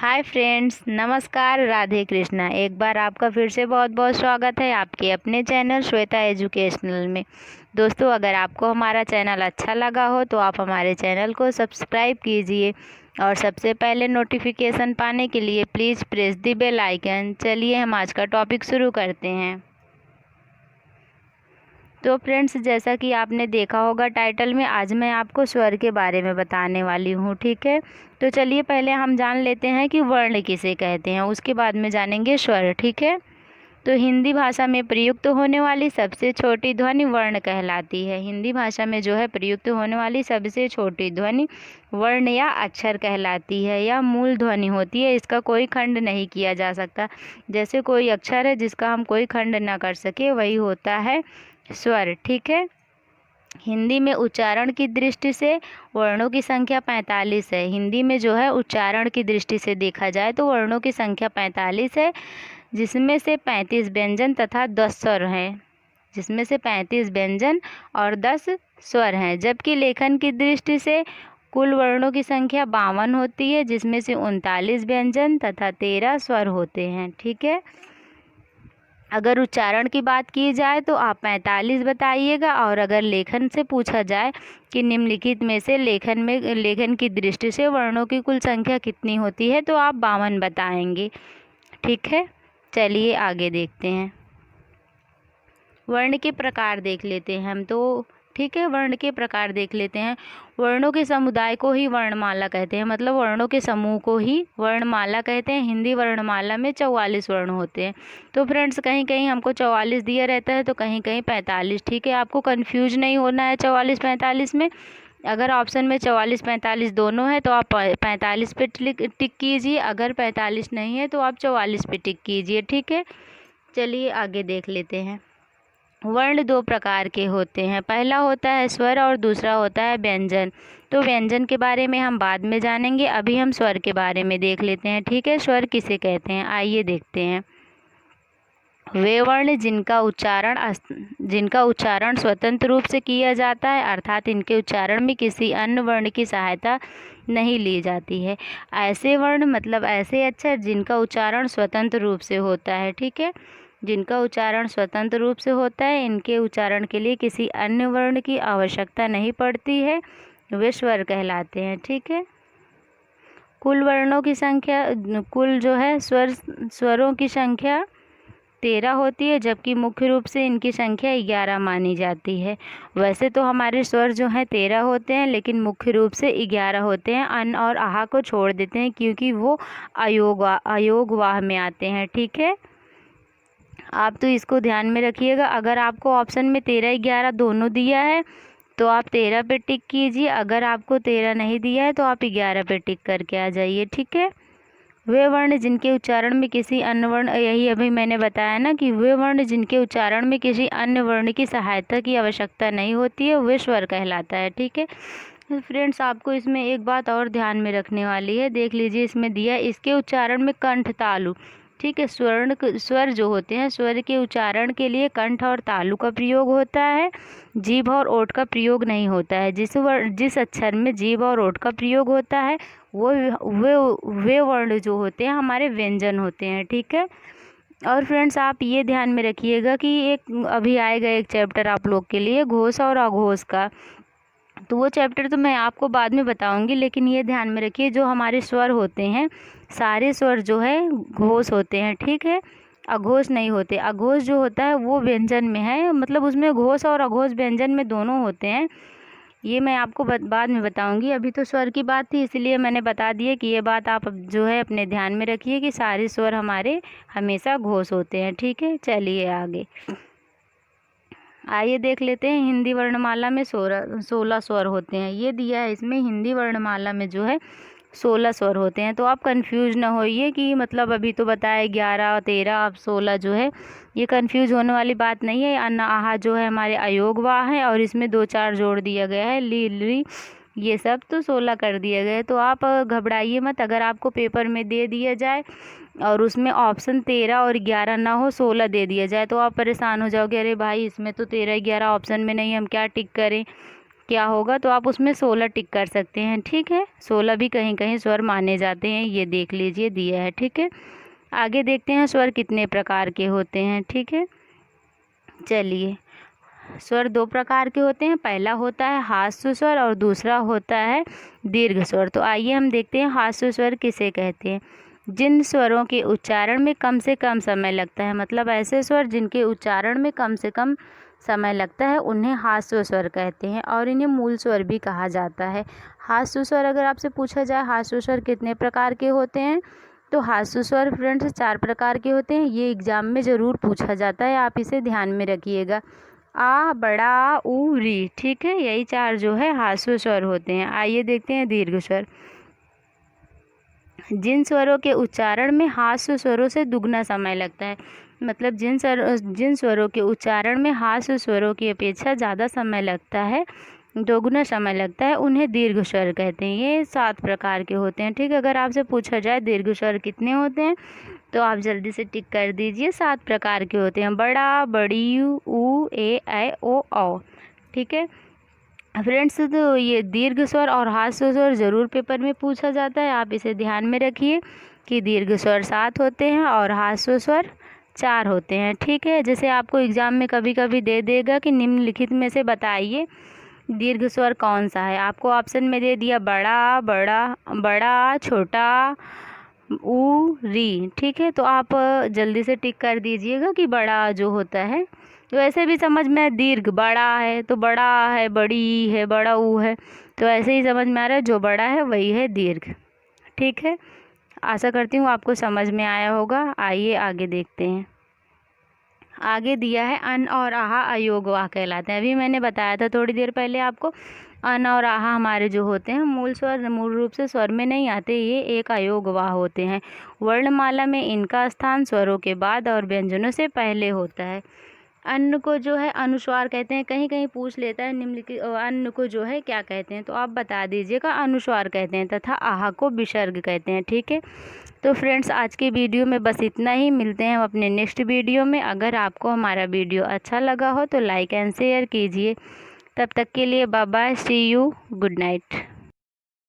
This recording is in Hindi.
हाय फ्रेंड्स, नमस्कार, राधे कृष्णा। एक बार आपका फिर से बहुत बहुत स्वागत है आपके अपने चैनल श्वेता एजुकेशनल में। दोस्तों, अगर आपको हमारा चैनल अच्छा लगा हो तो आप हमारे चैनल को सब्सक्राइब कीजिए और सबसे पहले नोटिफिकेशन पाने के लिए please press the bell icon. चलिए हम आज का टॉपिक शुरू करते हैं। तो फ्रेंड्स, जैसा कि आपने देखा होगा टाइटल में, आज मैं आपको स्वर के बारे में बताने वाली हूँ। ठीक है, तो चलिए पहले हम जान लेते हैं कि वर्ण किसे कहते हैं, उसके बाद में जानेंगे स्वर। ठीक है, तो हिंदी भाषा में प्रयुक्त होने वाली सबसे छोटी ध्वनि वर्ण कहलाती है। हिंदी भाषा में जो है प्रयुक्त होने वाली सबसे छोटी ध्वनि वर्ण या अक्षर कहलाती है, या मूल ध्वनि होती है। इसका कोई खंड नहीं किया जा सकता। जैसे कोई अक्षर है जिसका हम कोई खंड ना कर सके, वही होता है स्वर। ठीक है, हिंदी में उच्चारण की दृष्टि से वर्णों की संख्या 45 है। हिंदी में जो है उच्चारण की दृष्टि से देखा जाए तो वर्णों की संख्या 45 है, जिसमें से 35 व्यंजन तथा 10 स्वर हैं। जिसमें से 35 व्यंजन और 10 स्वर हैं। जबकि लेखन की दृष्टि से कुल वर्णों की संख्या 52 होती है, जिसमें से 39 व्यंजन तथा 13 स्वर होते हैं। ठीक है, अगर उच्चारण की बात की जाए तो आप 45 बताइएगा, और अगर लेखन से पूछा जाए कि निम्नलिखित में से लेखन की दृष्टि से वर्णों की कुल संख्या कितनी होती है, तो आप 52 बताएंगे। ठीक है, चलिए आगे देखते हैं। वर्ण के प्रकार देख लेते हैं हम तो। ठीक है, वर्ण के प्रकार देख लेते हैं। वर्णों के समुदाय को ही वर्णमाला कहते हैं, मतलब वर्णों के समूह को ही वर्णमाला कहते हैं। हिंदी वर्णमाला में 44 वर्ण होते हैं। तो फ्रेंड्स, कहीं कहीं हमको 44 दिया रहता है तो कहीं कहीं 45। ठीक है, आपको कंफ्यूज नहीं होना है 44-45 में। अगर ऑप्शन में 44-45 दोनों है तो आप 45 पे टिक कीजिए, अगर 45 नहीं है तो आप 44 पे टिक कीजिए। ठीक है, चलिए आगे देख लेते हैं। वर्ण दो प्रकार के होते हैं, पहला होता है स्वर और दूसरा होता है व्यंजन। तो व्यंजन के बारे में हम बाद में जानेंगे, अभी हम स्वर के बारे में देख लेते हैं। ठीक है, स्वर किसे कहते हैं, आइए देखते हैं। वे वर्ण जिनका उच्चारण स्वतंत्र रूप से किया जाता है, अर्थात इनके उच्चारण में किसी अन्य वर्ण की सहायता नहीं ली जाती है। ऐसे वर्ण मतलब ऐसे अक्षर जिनका उच्चारण स्वतंत्र रूप से होता है। ठीक है, जिनका उच्चारण स्वतंत्र रूप से होता है, इनके उच्चारण के लिए किसी अन्य वर्ण की आवश्यकता नहीं पड़ती है, वे स्वर कहलाते हैं। ठीक है, कुल वर्णों की संख्या, कुल जो है स्वरों की संख्या 13 होती है, जबकि मुख्य रूप से इनकी संख्या 11 मानी जाती है। वैसे तो हमारे स्वर जो हैं 13 होते हैं, लेकिन मुख्य रूप से 11 होते हैं। अन और आहा को छोड़ देते हैं क्योंकि वो अयोगवाह में आते हैं। ठीक है, आप तो इसको ध्यान में रखिएगा। अगर आपको ऑप्शन में 13-11 दोनों दिया है तो आप 13 पे टिक कीजिए, अगर आपको 13 नहीं दिया है तो आप 11 पे टिक करके आ जाइए। ठीक है, वे वर्ण जिनके उच्चारण में किसी अन्य वर्ण, यही अभी मैंने बताया ना कि वे वर्ण जिनके उच्चारण में किसी अन्य वर्ण की सहायता की आवश्यकता नहीं होती है, वे स्वर कहलाता है। ठीक है, तो फ्रेंड्स, आपको इसमें एक बात और ध्यान में रखने वाली है, देख लीजिए इसमें दिया, इसके उच्चारण में कंठ तालु। ठीक है, स्वर जो होते हैं, स्वर के उच्चारण के लिए कंठ और तालु का प्रयोग होता है, जीभ और ओठ का प्रयोग नहीं होता है। जिस अक्षर में जीभ और ओठ का प्रयोग होता है वे वर्ण जो होते हैं हमारे व्यंजन होते हैं। ठीक है, और फ्रेंड्स, आप ये ध्यान में रखिएगा कि एक अभी आएगा एक चैप्टर आप लोग के लिए घोष और अघोष का, तो वो चैप्टर तो मैं आपको बाद में बताऊंगी, लेकिन ये ध्यान में रखिए जो हमारे स्वर होते हैं, सारे स्वर जो है घोष होते हैं। ठीक है, अघोष नहीं होते। अघोष जो होता है वो व्यंजन में है, मतलब उसमें घोष और अघोष व्यंजन में दोनों होते हैं। ये मैं आपको बाद में बताऊंगी, अभी तो स्वर की बात थी इसलिए मैंने बता दिया कि ये बात आप जो है अपने ध्यान में रखिए कि सारे स्वर हमारे हमेशा घोष होते हैं। ठीक है, चलिए आगे आइए देख लेते हैं। हिंदी वर्णमाला में 16 स्वर होते हैं, ये दिया है इसमें। हिंदी वर्णमाला में जो है 16 स्वर होते हैं, तो आप कंफ्यूज ना होइए कि मतलब अभी तो बताया 11 13 अब 16 जो है, ये कंफ्यूज होने वाली बात नहीं है। अन आहा जो है हमारे अयोगवाह है, और इसमें 2-4 जोड़ दिया गया है, ली ली ये सब, तो 16 कर दिया गया है। तो आप घबराइए मत, अगर आपको पेपर में दे दिया जाए और उसमें ऑप्शन 13 और 11 ना हो, 16 दे दिया जाए, तो आप परेशान हो जाओगे, अरे भाई इसमें तो 13-11 ऑप्शन में नहीं, हम क्या टिक करें, क्या होगा, तो आप उसमें 16 टिक कर सकते हैं। ठीक है, 16 भी कहीं कहीं स्वर माने जाते हैं, ये देख लीजिए दिया है। ठीक है, आगे देखते हैं स्वर कितने प्रकार के होते हैं। ठीक है, चलिए, स्वर 2 प्रकार के होते हैं, पहला होता है हास्य स्वर और दूसरा होता है दीर्घ स्वर। तो आइए हम देखते हैं हास्य स्वर किसे कहते हैं। जिन स्वरों के उच्चारण में कम से कम समय लगता है, मतलब ऐसे स्वर जिनके उच्चारण में कम से कम समय लगता है, उन्हें हास्य स्वर कहते हैं और इन्हें मूल स्वर भी कहा जाता है। हास्य स्वर, अगर आपसे पूछा जाए हास्य स्वर कितने प्रकार के होते हैं, तो हास्य स्वर फ्रेंड्स 4 प्रकार के होते हैं। ये एग्जाम में ज़रूर पूछा जाता है, आप इसे ध्यान में रखिएगा। आ, बड़ा, ऊ, री। ठीक है, यही 4 जो है हास्य स्वर होते हैं। आइए देखते हैं दीर्घ स्वर। जिन स्वरों के उच्चारण में हास्य स्वरों से दुगना समय लगता है, मतलब जिन स्वरों के उच्चारण में हास्य स्वरों की अपेक्षा ज़्यादा समय लगता है, दोगुना समय लगता है, उन्हें दीर्घ स्वर कहते हैं। ये 7 प्रकार के होते हैं। ठीक है, अगर आपसे पूछा जाए दीर्घ स्वर कितने होते हैं, तो आप जल्दी से टिक कर दीजिए। 7 प्रकार के होते हैं, बड़ा, बड़ी, ऊ, ए, ऐ, ओ, औ। ठीक है फ्रेंड्स, तो ये दीर्घ स्वर और हास्य स्वर ज़रूर पेपर में पूछा जाता है, आप इसे ध्यान में रखिए कि दीर्घ स्वर 7 होते हैं और हास्य स्वर 4 होते हैं। ठीक है, जैसे आपको एग्ज़ाम में कभी कभी दे देगा कि निम्नलिखित में से बताइए दीर्घ स्वर कौन सा है। आपको ऑप्शन में दे दिया बड़ा, बड़ा, बड़ा, छोटा, ऊ, री। ठीक है, तो आप जल्दी से टिक कर दीजिएगा कि बड़ा जो होता है, तो ऐसे भी समझ में दीर्घ बड़ा है तो बड़ा है, बड़ी है, बड़ा ऊ है, तो ऐसे ही समझ में आ रहा है जो बड़ा है वही है दीर्घ। ठीक है, आशा करती हूँ आपको समझ में आया होगा। आइए आगे देखते हैं। आगे दिया है अन और आहा अयोग वाह कहलाते हैं। अभी मैंने बताया था थोड़ी देर पहले आपको, अन और आहा हमारे जो होते हैं मूल स्वर, मूल रूप से स्वर में नहीं आते, ये एक अयोग वाह होते हैं। वर्णमाला में इनका स्थान स्वरों के बाद और व्यंजनों से पहले होता है। अन्न को जो है अनुस्वार कहते हैं, कहीं कहीं पूछ लेता है निम्नलिखित अन्न को जो है क्या कहते हैं, तो आप बता दीजिएगा अनुस्वार कहते हैं, तथा आहा को विसर्ग कहते हैं। ठीक है, तो फ्रेंड्स आज के वीडियो में बस इतना ही, मिलते हैं हम अपने नेक्स्ट वीडियो में। अगर आपको हमारा वीडियो अच्छा लगा हो तो लाइक एंड शेयर कीजिए। तब तक के लिए bye bye, see you, good night.